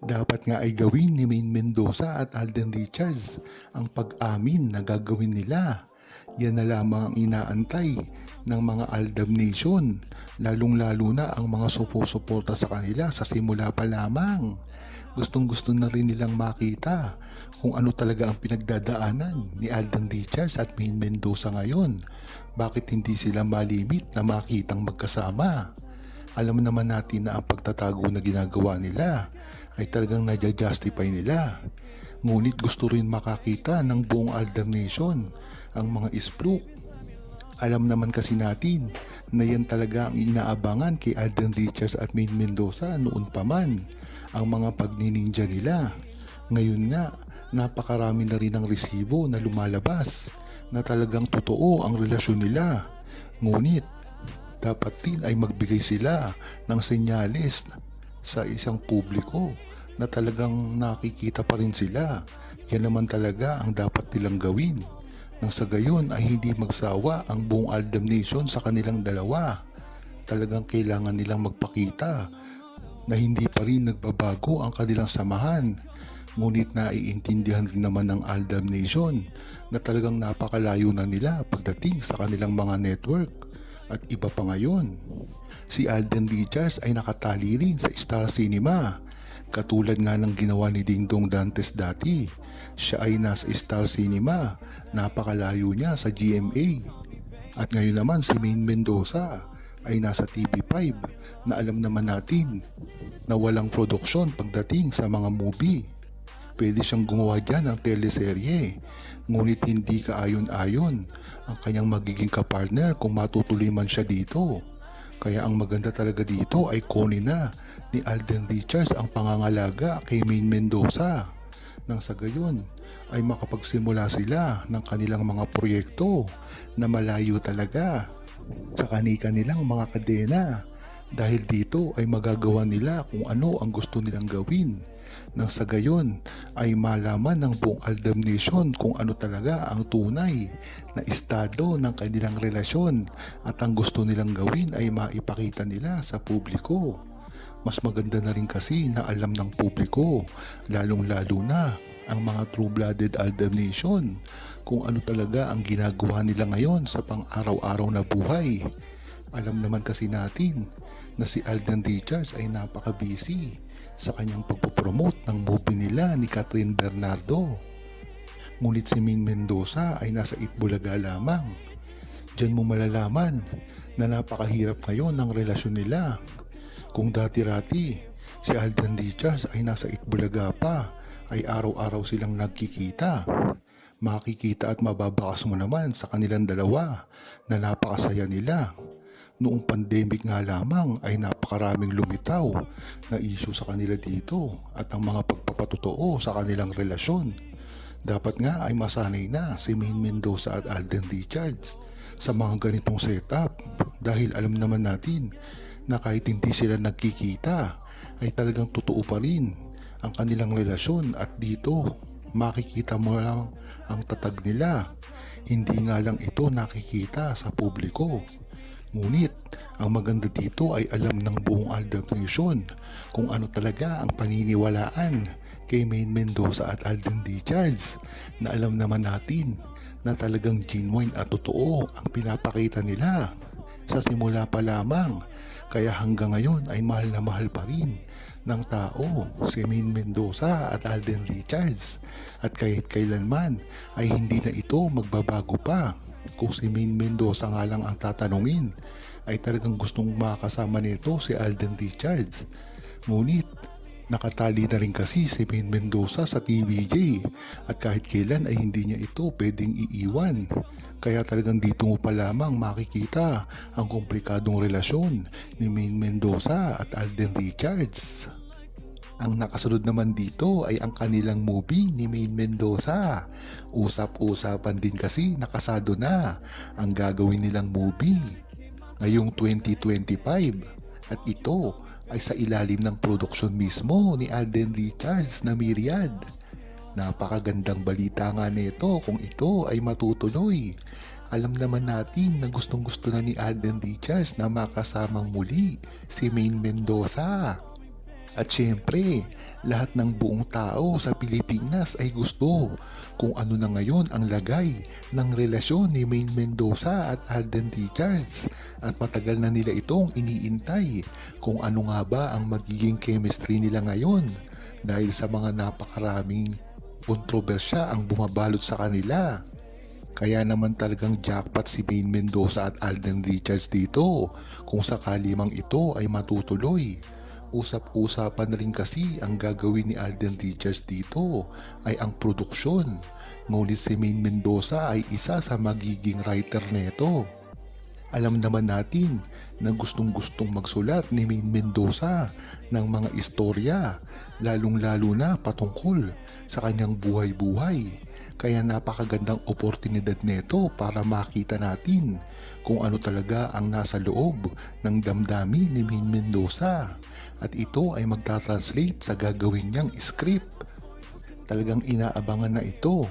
Dapat nga ay gawin ni Maine Mendoza at Alden Richards ang pag-amin na gagawin nila. Yan na lamang ang inaantay ng mga Aldab Nation, lalong-lalo na ang mga suporta sa kanila sa simula pa lamang. Gustong-gusto na rin nilang makita kung ano talaga ang pinagdadaanan ni Alden Richards at Maine Mendoza ngayon. Bakit hindi sila malimit na makitang magkasama? Alam naman natin na ang pagtatago na ginagawa nila ay talagang nadya-justify nila. Ngunit gusto rin makakita ng buong Aldab Nation ang mga ispluk. Alam naman kasi natin na yan talaga ang inaabangan kay Alden Richards at Maine Mendoza noon pa man, ang mga pagnininja nila. Ngayon nga, napakarami na rin ang resibo na lumalabas na talagang totoo ang relasyon nila. Ngunit dapat din ay magbigay sila ng senyales sa isang publiko na talagang nakikita pa rin sila. Yan naman talaga ang dapat nilang gawin. Nang sa gayon ay hindi magsawa ang buong Aldab Nation sa kanilang dalawa. Talagang kailangan nilang magpakita na hindi pa rin nagbabago ang kanilang samahan. Ngunit naiintindihan rin naman ng Aldab Nation na talagang napakalayo na nila pagdating sa kanilang mga network. At iba pa ngayon, si Alden Richards ay nakatali rin sa Star Cinema. Katulad nga ng ginawa ni Dingdong Dantes dati. Siya ay nasa Star Cinema, napakalayo niya sa GMA. At ngayon naman si Maine Mendoza ay nasa TV5 na alam naman natin na walang produksyon pagdating sa mga movie. Pwede siyang gumawa dyan ng teleserye, ngunit hindi kaayon-ayon ang kanyang magiging kapartner kung matutuloy man siya dito. Kaya ang maganda talaga dito ay kunin na ni Alden Richards ang pangangalaga kay Maine Mendoza. Nang sa gayon ay makapagsimula sila ng kanilang mga proyekto na malayo talaga sa kanilang mga kadena. Dahil dito ay magagawa nila kung ano ang gusto nilang gawin. Nang sa gayon ay malaman ng buong Aldab Nation kung ano talaga ang tunay na estado ng kanilang relasyon at ang gusto nilang gawin ay maipakita nila sa publiko. Mas maganda na rin kasi na alam ng publiko, lalong-lalo na ang mga true-blooded Aldab Nation, kung ano talaga ang ginagawa nila ngayon sa pang-araw-araw na buhay. Alam naman kasi natin na si Alden Richards ay napaka-busy sa kanyang pagpopromote ng movie nila ni Catherine Bernardo. Ngunit si Maine Mendoza ay nasa Itbulaga lamang. Diyan mo malalaman na napakahirap ngayon ng relasyon nila. Kung dati-rati si Alden Richards ay nasa Itbulaga pa, ay araw-araw silang nagkikita. Makikita at mababakas mo naman sa kanilang dalawa na napakasaya nila. Noong pandemic nga lamang ay napakaraming lumitaw na issue sa kanila dito at ang mga pagpapatotoo sa kanilang relasyon. Dapat nga ay masanay na si Maine Mendoza at Alden Richards sa mga ganitong setup dahil alam naman natin na kahit hindi sila nagkikita ay talagang totoo pa rin ang kanilang relasyon at dito makikita mo lang ang tatag nila. Hindi nga lang ito nakikita sa publiko. Ngunit, ang maganda dito ay alam ng buong Aldab Nation kung ano talaga ang paniniwalaan kay Maine Mendoza at Alden Richards na alam naman natin na talagang genuine at totoo ang pinapakita nila sa simula pa lamang. Kaya hanggang ngayon ay mahal na mahal pa rin ng tao si Maine Mendoza at Alden Richards at kahit kailanman ay hindi na ito magbabago pa. Kung si Maine Mendoza nga lang ang tatanungin ay talagang gustong makasama nito si Alden Richards. Ngunit nakatali na rin kasi si Maine Mendoza sa TVJ at kahit kailan ay hindi niya ito pwedeng iiwan. Kaya talagang dito mo pa lamang makikita ang komplikadong relasyon ni Maine Mendoza at Alden Richards. Ang nakasunod naman dito ay ang kanilang movie ni Maine Mendoza. Usap-usapan din kasi nakasado na ang gagawin nilang movie ngayong 2025 at ito ay sa ilalim ng produksyon mismo ni Alden Richards na Myriad. Napakagandang balita nga nito kung ito ay matutuloy. Alam naman natin na gustong-gusto na ni Alden Richards na makasamang muli si Maine Mendoza. At syempre, lahat ng buong tao sa Pilipinas ay gusto kung ano na ngayon ang lagay ng relasyon ni Maine Mendoza at Alden Richards, at matagal na nila itong iniintay kung ano nga ba ang magiging chemistry nila ngayon dahil sa mga napakaraming kontrobersya ang bumabalot sa kanila. Kaya naman talagang jackpot si Maine Mendoza at Alden Richards dito kung sakali mang ito ay matutuloy. Usap-usapan na rin kasi ang gagawin ni Alden Richards dito ay ang produksyon. Ngunit si Maine Mendoza ay isa sa magiging writer neto. Alam naman natin na gustong-gustong magsulat ni Maine Mendoza ng mga istorya, lalong-lalo na patungkol sa kanyang buhay-buhay. Kaya napakagandang oportunidad neto para makita natin kung ano talaga ang nasa loob ng damdamin ni Maine Mendoza. At ito ay magta-translate sa gagawin niyang script. Talagang inaabangan na ito.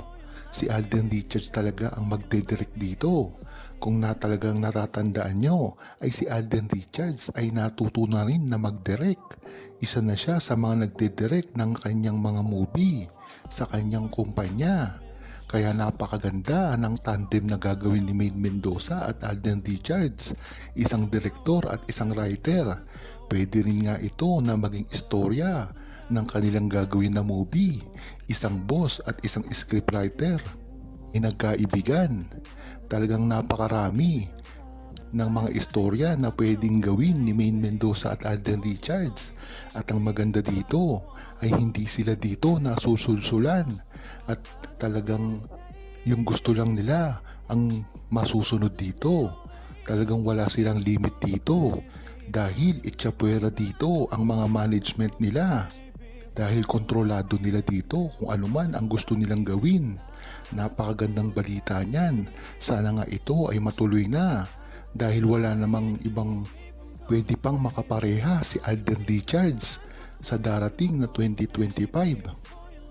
Si Alden Richards talaga ang magdidirect dito. Kung talagang natatandaan nyo ay si Alden Richards ay natuto na rin na magdirect. Isa na siya sa mga nagdidirect ng kanyang mga movie sa kanyang kumpanya. Kaya napakaganda ng tandem na gagawin ni Maine Mendoza at Alden Richards, isang direktor at isang writer. Pwede rin nga ito na maging istorya ng kanilang gagawin na movie, isang boss at isang scriptwriter ay nagkaibigan. Talagang napakarami ng mga istorya na pwedeng gawin ni Maine Mendoza at Alden Richards. At ang maganda dito ay hindi sila dito nasusulsulan at talagang yung gusto lang nila ang masusunod dito. Talagang wala silang limit dito dahil itsapuera dito ang mga management nila. Dahil kontrolado nila dito kung ano man ang gusto nilang gawin. Napakagandang balita niyan. Sana nga ito ay matuloy na dahil wala namang ibang pwede pang makapareha si Alden Richards sa darating na 2025.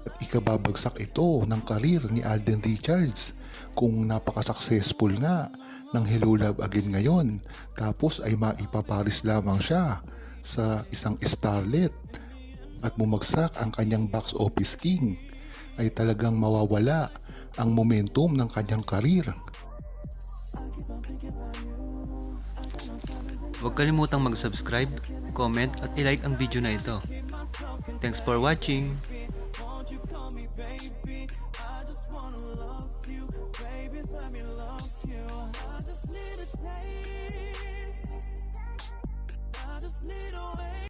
At ikababagsak ito ng karir ni Alden Richards kung napaka-successful nga ng Hello Love Again ngayon, tapos ay maipaparis lamang siya sa isang starlet at bumagsak ang kanyang box office king, ay talagang mawawala ang momentum ng kanyang karir. Huwag kalimutang mag-subscribe, comment at i-like ang video na ito. Thanks for watching! Baby, I just wanna love you. Baby, let me love you. I just